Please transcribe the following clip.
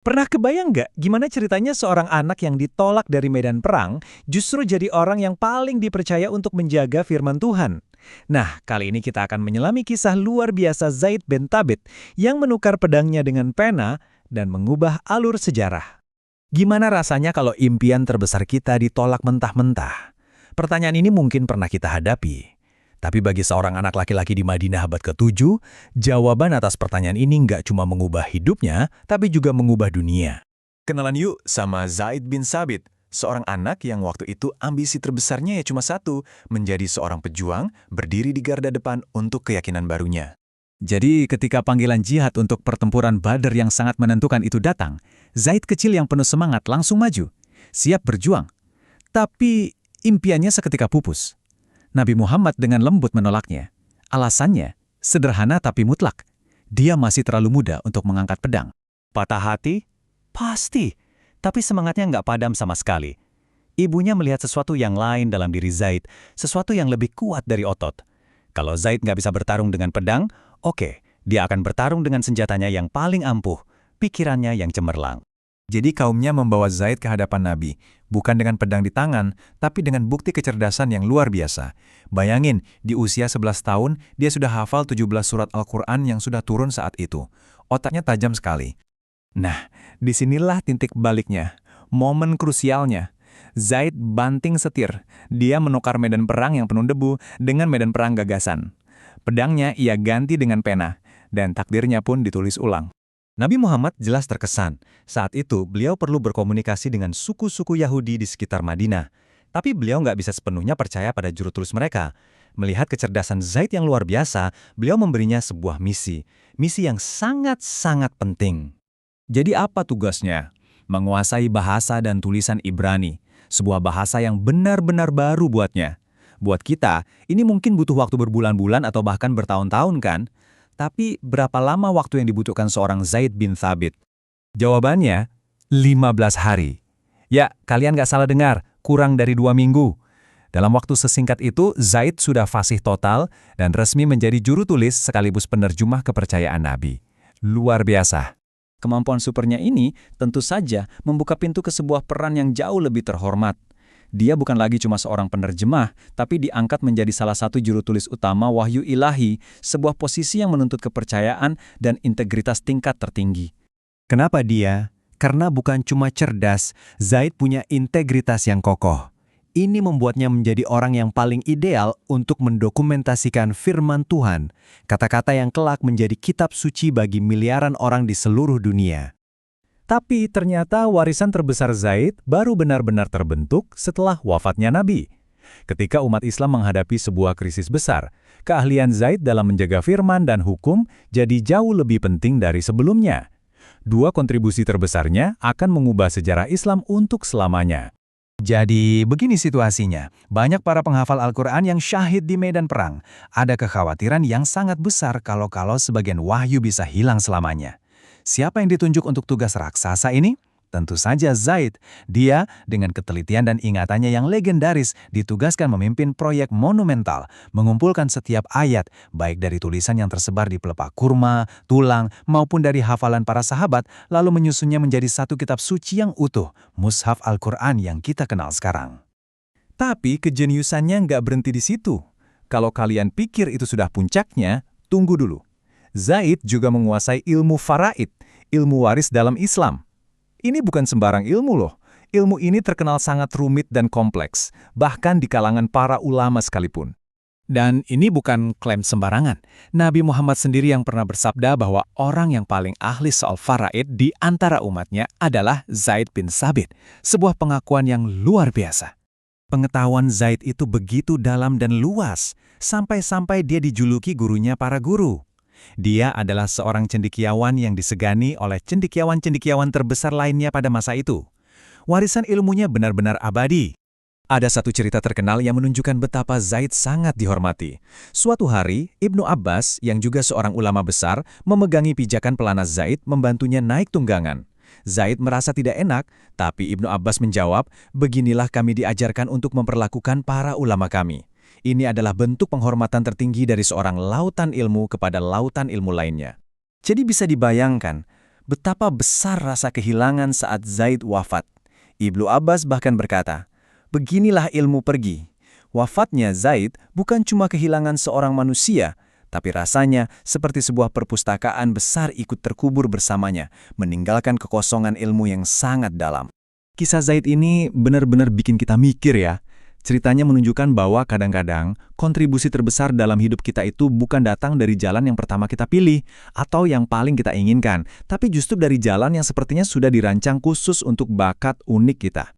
Pernah kebayang nggak gimana ceritanya seorang anak yang ditolak dari medan perang justru jadi orang yang paling dipercaya untuk menjaga firman Tuhan? Nah, kali ini kita akan menyelami kisah luar biasa Zaid bin Thabit yang menukar pedangnya dengan pena dan mengubah alur sejarah. Gimana rasanya kalau impian terbesar kita ditolak mentah-mentah? Pertanyaan ini mungkin pernah kita hadapi. Tapi bagi seorang anak laki-laki di Madinah abad ke-7, jawaban atas pertanyaan ini nggak cuma mengubah hidupnya, tapi juga mengubah dunia. Kenalan yuk sama Zaid bin Thabit, seorang anak yang waktu itu ambisi terbesarnya ya cuma satu, menjadi seorang pejuang, berdiri di garda depan untuk keyakinan barunya. Jadi ketika panggilan jihad untuk pertempuran Badar yang sangat menentukan itu datang, Zaid kecil yang penuh semangat langsung maju, siap berjuang. Tapi impiannya seketika pupus. Nabi Muhammad dengan lembut menolaknya. Alasannya sederhana tapi mutlak. Dia masih terlalu muda untuk mengangkat pedang. Patah hati? Pasti. Tapi semangatnya nggak padam sama sekali. Ibunya melihat sesuatu yang lain dalam diri Zaid, sesuatu yang lebih kuat dari otot. Kalau Zaid nggak bisa bertarung dengan pedang, oke, dia akan bertarung dengan senjatanya yang paling ampuh, pikirannya yang cemerlang. Jadi kaumnya membawa Zaid ke hadapan Nabi, bukan dengan pedang di tangan, tapi dengan bukti kecerdasan yang luar biasa. Bayangin, di usia 11 tahun, dia sudah hafal 17 surat Al-Quran yang sudah turun saat itu. Otaknya tajam sekali. Nah, disinilah titik baliknya, momen krusialnya. Zaid banting setir, dia menukar medan perang yang penuh debu dengan medan perang gagasan. Pedangnya ia ganti dengan pena, dan takdirnya pun ditulis ulang. Nabi Muhammad jelas terkesan. Saat itu, beliau perlu berkomunikasi dengan suku-suku Yahudi di sekitar Madinah. Tapi beliau nggak bisa sepenuhnya percaya pada juru tulis mereka. Melihat kecerdasan Zaid yang luar biasa, beliau memberinya sebuah misi. Misi yang sangat-sangat penting. Jadi apa tugasnya? Menguasai bahasa dan tulisan Ibrani. Sebuah bahasa yang benar-benar baru buatnya. Buat kita, ini mungkin butuh waktu berbulan-bulan atau bahkan bertahun-tahun kan? Tapi berapa lama waktu yang dibutuhkan seorang Zaid bin Thabit? Jawabannya, 15 hari. Ya, kalian nggak salah dengar, kurang dari 2 minggu. Dalam waktu sesingkat itu, Zaid sudah fasih total dan resmi menjadi juru tulis sekaligus penerjemah kepercayaan Nabi. Luar biasa. Kemampuan supernya ini tentu saja membuka pintu ke sebuah peran yang jauh lebih terhormat. Dia bukan lagi cuma seorang penerjemah, tapi diangkat menjadi salah satu juru tulis utama wahyu ilahi, sebuah posisi yang menuntut kepercayaan dan integritas tingkat tertinggi. Kenapa dia? Karena bukan cuma cerdas, Zaid punya integritas yang kokoh. Ini membuatnya menjadi orang yang paling ideal untuk mendokumentasikan firman Tuhan, kata-kata yang kelak menjadi kitab suci bagi miliaran orang di seluruh dunia. Tapi ternyata warisan terbesar Zaid baru benar-benar terbentuk setelah wafatnya Nabi. Ketika umat Islam menghadapi sebuah krisis besar, keahlian Zaid dalam menjaga firman dan hukum jadi jauh lebih penting dari sebelumnya. Dua kontribusi terbesarnya akan mengubah sejarah Islam untuk selamanya. Jadi begini situasinya, banyak para penghafal Al-Quran yang syahid di medan perang. Ada kekhawatiran yang sangat besar kalau sebagian wahyu bisa hilang selamanya. Siapa yang ditunjuk untuk tugas raksasa ini? Tentu saja Zaid. Dia, dengan ketelitian dan ingatannya yang legendaris, ditugaskan memimpin proyek monumental, mengumpulkan setiap ayat, baik dari tulisan yang tersebar di pelepah kurma, tulang, maupun dari hafalan para sahabat, lalu menyusunnya menjadi satu kitab suci yang utuh, Mushaf Al-Quran yang kita kenal sekarang. Tapi kejeniusannya nggak berhenti di situ. Kalau kalian pikir itu sudah puncaknya, tunggu dulu. Zaid juga menguasai ilmu faraid, ilmu waris dalam Islam. Ini bukan sembarang ilmu loh. Ilmu ini terkenal sangat rumit dan kompleks, bahkan di kalangan para ulama sekalipun. Dan ini bukan klaim sembarangan. Nabi Muhammad sendiri yang pernah bersabda bahwa orang yang paling ahli soal faraid di antara umatnya adalah Zaid bin Thabit, sebuah pengakuan yang luar biasa. Pengetahuan Zaid itu begitu dalam dan luas, sampai-sampai dia dijuluki gurunya para guru. Dia adalah seorang cendekiawan yang disegani oleh cendekiawan-cendekiawan terbesar lainnya pada masa itu. Warisan ilmunya benar-benar abadi. Ada satu cerita terkenal yang menunjukkan betapa Zaid sangat dihormati. Suatu hari, Ibnu Abbas, yang juga seorang ulama besar, memegangi pijakan pelana Zaid membantunya naik tunggangan. Zaid merasa tidak enak, tapi Ibnu Abbas menjawab, "Beginilah kami diajarkan untuk memperlakukan para ulama kami. Ini adalah bentuk penghormatan tertinggi dari seorang lautan ilmu kepada lautan ilmu lainnya." Jadi bisa dibayangkan Betapa besar rasa kehilangan saat Zaid wafat. Ibnu Abbas bahkan berkata, "Beginilah ilmu pergi." Wafatnya Zaid bukan cuma kehilangan seorang manusia, tapi rasanya seperti sebuah perpustakaan besar ikut terkubur bersamanya, meninggalkan kekosongan ilmu yang sangat dalam. Kisah Zaid ini benar-benar bikin kita mikir ya. Ceritanya menunjukkan bahwa kadang-kadang kontribusi terbesar dalam hidup kita itu bukan datang dari jalan yang pertama kita pilih atau yang paling kita inginkan, tapi justru dari jalan yang sepertinya sudah dirancang khusus untuk bakat unik kita.